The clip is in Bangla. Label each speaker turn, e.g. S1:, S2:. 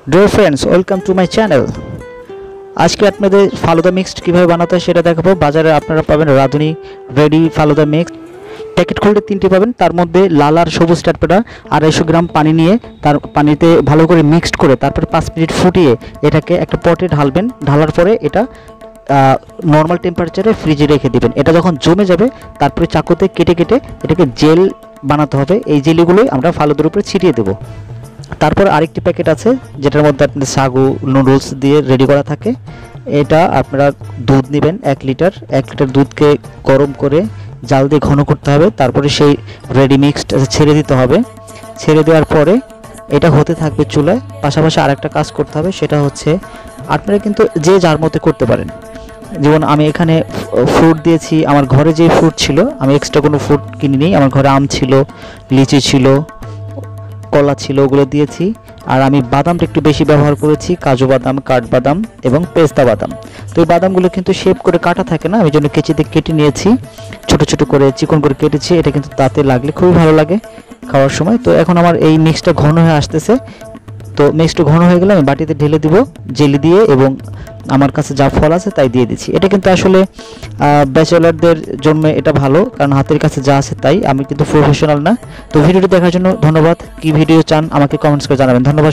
S1: Dear friends, welcome to my channel. আজকে আপনাদের ফালুদা মিক্সড কীভাবে বানাতে হয় সেটা দেখাবো। বাজারে আপনারা পাবেন রাঁধুনি রেডি ফালুদা মিক্স। প্যাকেট খুলতে 3টি পাবেন, তার মধ্যে লাল আর সবুজ টাটপেটা 250 গ্রাম পানি নিয়ে তার পানিতে ভালো করে মিক্সড করে তারপরে 5 মিনিট ফুটিয়ে এটাকে একটা পটে ঢালবেন। ঢালার পরে এটা নর্মাল টেম্পারেচারে ফ্রিজে রেখে দিবেন। এটা যখন জমে যাবে তারপরে চাকুতে কেটে কেটে এটাকে জেল বানাতে হবে। এই জেলিগুলোই আমরা ফালুদার উপরে ছিটিয়ে দেবো। তারপর আরেকটি প্যাকেট আছে যেটার মধ্যে আপনার সাগু নুডলস দিয়ে রেডি করা থাকে। এটা আপনারা দুধ নেবেন 1 লিটার। 1 লিটার দুধকে গরম করে জাল দিয়ে ঘন করতে হবে। তারপরে সেই রেডি মিক্সড ছেড়ে দিতে হবে। ছেড়ে দেওয়ার পরে এটা হতে থাকবে চুলায়। পাশাপাশি আরেকটা কাজ করতে হবে, সেটা হচ্ছে আপনারা কিন্তু যে যার মতো করতে পারেন। যেমন আমি এখানে ফ্রুট দিয়েছি, আমার ঘরে যে ফ্রুট ছিল, আমি এক্সট্রা কোনো ফ্রুট কিনিনি। আমার ঘরে আম ছিল, লিচি ছিল, কলা ছিল, ওগুলো দিয়েছি। আর আমি বাদামটা একটু বেশি ব্যবহার করেছি, কাজু বাদাম, কাঠবাদাম এবং পেস্তা বাদাম। তো এই বাদামগুলো কিন্তু শেপ করে কাটা থাকে না, আমি জন্য কেচিতে কেটে নিয়েছি, ছোট ছোট করে চিকন করে কেটেছি। এটা কিন্তু তাতে লাগলে খুবই ভালো লাগে খাওয়ার সময়। তো এখন আমার এই মিক্সটা ঘন হয়ে আসতেছে। তো মিক্সটা ঘন হয়ে গেলে আমি বাটিতে ঢেলে দিব জেলি দিয়ে, এবং আমার কাছে যা ফল আছে তাই দিয়ে দিচ্ছি। এটা কিন্তু আসলে ব্যাচেলারদের জন্য এটা ভালো, কারণ হাতের কাছে যা আছে তাই। আমি কিন্তু প্রফেশনাল না। তো ভিডিওটি দেখার জন্য ধন্যবাদ। কি ভিডিও চান আমাকে কমেন্টস করে জানাবেন। ধন্যবাদ।